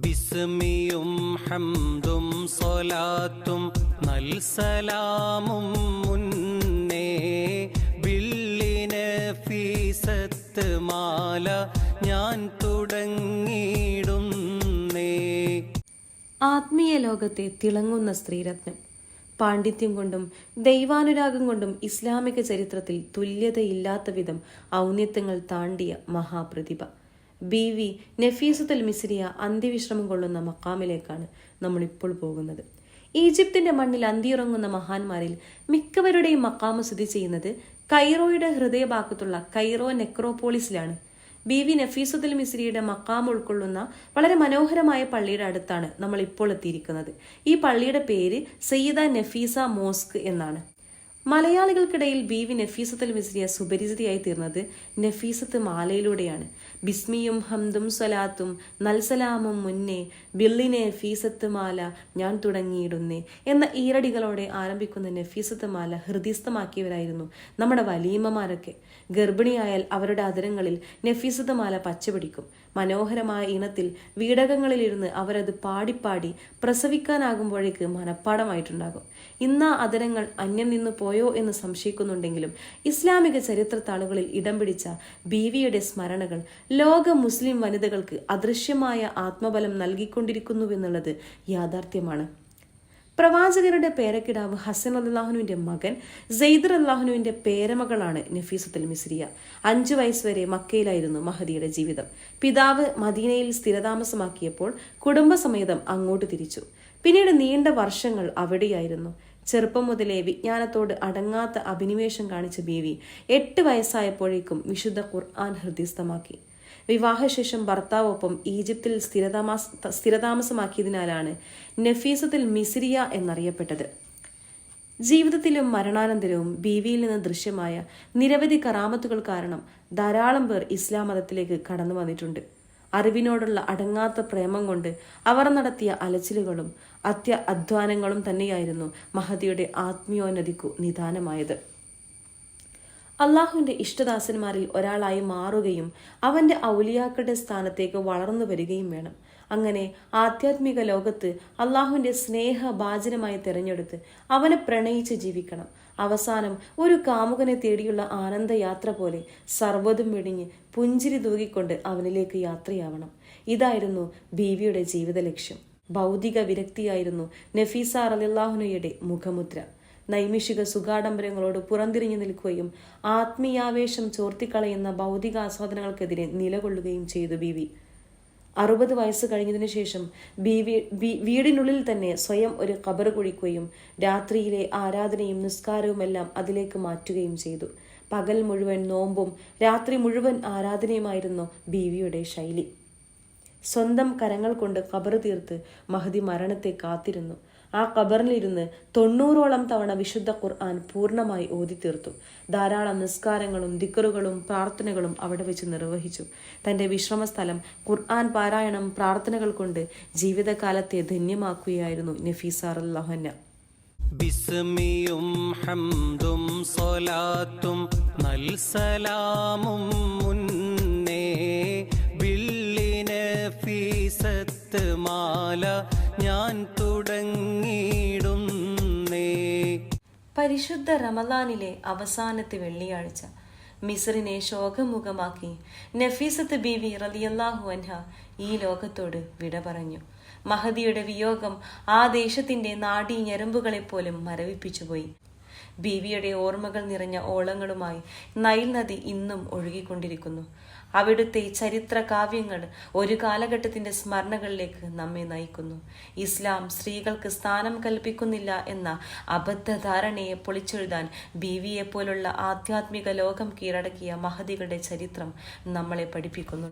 ബിസ്മിയും ഹംദും സ്വലാത്തും നൽസലാമും മുന്നേ ബില്ലിന് ഫീസത്ത് മാല ഞാൻ തുടങ്ങിയിടുന്നേ. ആത്മീയ ലോകത്തെ തിളങ്ങുന്ന സ്ത്രീരത്നം. പാണ്ഡിത്യം കൊണ്ടും ദൈവാനുരാഗം കൊണ്ടും ഇസ്ലാമിക ചരിത്രത്തിൽ തുല്യതയില്ലാത്ത വിധം ഔന്നത്യങ്ങൾ താണ്ടിയ മഹാപ്രതിഭ ബീവി നഫീസത്തുൽ മിസ്രിയ അന്ത്യവിശ്രമം കൊള്ളുന്ന മക്കാമിലേക്കാണ് നമ്മളിപ്പോൾ പോകുന്നത്. ഈജിപ്തിന്റെ മണ്ണിൽ അന്തിയുറങ്ങുന്ന മഹാന്മാരിൽ മിക്കവരുടെയും മക്കാമ് സ്ഥിതി ചെയ്യുന്നത് കൈറോയുടെ ഹൃദയഭാഗത്തുള്ള കൈറോ നെക്രോപോളിസിലാണ്. ബീവി നഫീസത്തുൽ മിസ്രിയുടെ മക്കാം ഉൾക്കൊള്ളുന്ന വളരെ മനോഹരമായ പള്ളിയുടെ അടുത്താണ് നമ്മൾ ഇപ്പോൾ എത്തിയിരിക്കുന്നത്. ഈ പള്ളിയുടെ പേര് സയ്യിദ നഫീസ മോസ്ക് എന്നാണ്. മലയാളികൾക്കിടയിൽ ബീവി നഫീസത്തുൽ മിസ്രിയ സുപരിചിതയായി തീർന്നത് നഫീസത്ത് മാലയിലൂടെയാണ്. ബിസ്മിയും ഹംദും സ്വലാത്തും നൽസലാമും മുന്നേ ബില്ലിനെ ഫീസത്ത് മാല ഞാൻ തുടങ്ങിയിടുന്നേ എന്ന ഈരടികളോടെ ആരംഭിക്കുന്ന നഫീസത്ത് മാല ഹൃദയസ്ഥമാക്കിയവരായിരുന്നു നമ്മുടെ വലീമമാരൊക്കെ. ഗർഭിണിയായാൽ അവരുടെ അധരങ്ങളിൽ നഫീസത്ത് മാല പച്ചപിടിക്കും. മനോഹരമായ ഇനത്തിൽ വീടകങ്ങളിലിരുന്ന് അവരത് പാടിപ്പാടി പ്രസവിക്കാനാകുമ്പോഴേക്ക് മനപ്പാടമായിട്ടുണ്ടാകും. ഇന്ന് ആ അധരങ്ങൾ അന്യം നിന്നു പോയോ എന്ന് സംശയിക്കുന്നുണ്ടെങ്കിലും ഇസ്ലാമിക ചരിത്രത്താളുകളിൽ ഇടം പിടിച്ച ബീവിയുടെ സ്മരണകൾ ലോക മുസ്ലിം വനിതകൾക്ക് അദൃശ്യമായ ആത്മബലം നൽകിക്കൊണ്ടിരിക്കുന്നുവെന്നുള്ളത് യാഥാർത്ഥ്യമാണ്. പ്രവാചകരുടെ പേരക്കിടാവ് ഹസൻ അള്ളാഹുനുവിന്റെ മകൻ സെയ്ദ് അള്ളാഹുനുവിന്റെ പേരമകളാണ് നഫീസത്തുൽ മിസ്രിയ. 5 വയസ്സ് വരെ മക്കയിലായിരുന്നു മഹദിയുടെ ജീവിതം. പിതാവ് മദീനയിൽ സ്ഥിരതാമസമാക്കിയപ്പോൾ കുടുംബസമേതം അങ്ങോട്ട് തിരിച്ചു. പിന്നീട് നീണ്ട വർഷങ്ങൾ അവിടെയായിരുന്നു. ചെറുപ്പം മുതലേ വിജ്ഞാനത്തോട് അടങ്ങാത്ത അഭിനിവേശം കാണിച്ച ബീവി 8 വയസ്സായപ്പോഴേക്കും വിശുദ്ധ ഖുർആൻ ഹൃദയസ്ഥമാക്കി. വിവാഹശേഷം ഭർത്താവൊപ്പം ഈജിപ്തിൽ സ്ഥിരതാമസമാക്കിയതിനാലാണ് നഫീസത്തുൽ മിസ്രിയ എന്നറിയപ്പെട്ടത്. ജീവിതത്തിലും മരണാനന്തരവും ബീവിയിൽ നിന്ന് ദൃശ്യമായ നിരവധി കറാമത്തുകൾ കാരണം ധാരാളം പേർ ഇസ്ലാം മതത്തിലേക്ക് കടന്നു വന്നിട്ടുണ്ട്. അറിവിനോടുള്ള അടങ്ങാത്ത പ്രേമം കൊണ്ട് അവർ നടത്തിയ അലച്ചിലുകളും അധ്വാനങ്ങളും തന്നെയായിരുന്നു മഹദിയുടെ ആത്മീയോന്നതിക്കു നിദാനമായത്. അള്ളാഹുവിന്റെ ഇഷ്ടദാസന്മാരിൽ ഒരാളായി മാറുകയും അവന്റെ ഔലിയാക്കളുടെ സ്ഥാനത്തേക്ക് വളർന്നു വരികയും വേണം. അങ്ങനെ ആധ്യാത്മിക ലോകത്ത് അള്ളാഹുവിന്റെ സ്നേഹഭാജനമായി തിരഞ്ഞെടുത്ത് അവനെ പ്രണയിച്ച് ജീവിക്കണം. അവസാനം ഒരു കാമുകനെ തേടിയുള്ള ആനന്ദയാത്ര പോലെ സർവ്വതും വെടിഞ്ഞ് പുഞ്ചിരി തൂകിക്കൊണ്ട് അവനിലേക്ക് യാത്രയാവണം. ഇതായിരുന്നു ബീവിയുടെ ജീവിത ലക്ഷ്യം. ഭൗതിക വിരക്തിയായിരുന്നു നഫീസ റളിയല്ലാഹുഅൻഹയുടെ മുഖമുദ്ര. നൈമിഷിക സുഖാഡംബരങ്ങളോട് പുറംതിരിഞ്ഞു നിൽക്കുകയും ആത്മീയാവേശം ചോർത്തിക്കളയുന്ന ഭൗതിക ആസ്വാദനങ്ങൾക്കെതിരെ നിലകൊള്ളുകയും ചെയ്തു ബീവി. 60 വയസ്സ് കഴിഞ്ഞതിനു ശേഷം വീടിനുള്ളിൽ തന്നെ സ്വയം ഒരു ഖബർ കുഴിക്കുകയും രാത്രിയിലെ ആരാധനയും നിസ്കാരവുമെല്ലാം അതിലേക്ക് മാറ്റുകയും ചെയ്തു. പകൽ മുഴുവൻ നോമ്പും രാത്രി മുഴുവൻ ആരാധനയുമായിരുന്നു ബീവിയുടെ ശൈലി. സ്വന്തം കരങ്ങൾ കൊണ്ട് ഖബർ തീർത്ത് മഹദി മരണത്തെ കാത്തിരുന്നു. ആ ഖബറിലിരുന്ന് 90ഓളം തവണ വിശുദ്ധ ഖുർആൻ പൂർണ്ണമായി ഓതിത്തീർത്തു. ധാരാളം നിസ്കാരങ്ങളും ദിക്റുകളും പ്രാർത്ഥനകളും അവിടെ വെച്ച് നിർവഹിച്ചു. തന്റെ വിശ്രമസ്ഥലം ഖുർആൻ പാരായണം പ്രാർത്ഥനകൾ കൊണ്ട് ജീവിതകാലത്തെ ധന്യമാക്കുകയായിരുന്നു നഫീസ റളിയല്ലാഹു അൻഹ. ബിസ്മിയും ഹംദും സ്വലാത്തും നൽസലാമും മുന്നേ ബില്ലിന് ഫീസത്ത് മാല ഞാൻ തുടങ്ങിയിടുന്നേ. പരിശുദ്ധ റമളാനിലെ അവസാനത്തെ വെള്ളിയാഴ്ച മിസ്രിനെ ശോകമുഖമാക്കി നഫീസത്ത് ബീവി റളിയല്ലാഹു അൻഹ ഈ ലോകത്തോട് വിട പറഞ്ഞു. മഹദിയുടെ വിയോഗം ആ ദേശത്തിന്റെ നാഡീ ഞരമ്പുകളെപ്പോലും മരവിപ്പിച്ചുപോയി. ബീവിയുടെ ഓർമ്മകൾ നിറഞ്ഞ ഓളങ്ങളുമായി നൈൽ നദി ഇന്നും ഒഴുകിക്കൊണ്ടിരിക്കുന്നു. അവിടുത്തെ ചരിത്ര കാവ്യങ്ങൾ ഒരു കാലഘട്ടത്തിന്റെ സ്മരണകളിലേക്ക് നമ്മെ നയിക്കുന്നു. ഇസ്ലാം സ്ത്രീകൾക്ക് സ്ഥാനം കൽപ്പിക്കുന്നില്ല എന്ന അബദ്ധധാരണയെ പൊളിച്ചെഴുതാൻ ബീവിയെപ്പോലുള്ള ആധ്യാത്മിക ലോകം കീഴടക്കിയ മഹദികളുടെ ചരിത്രം നമ്മളെ പഠിപ്പിക്കുന്നു.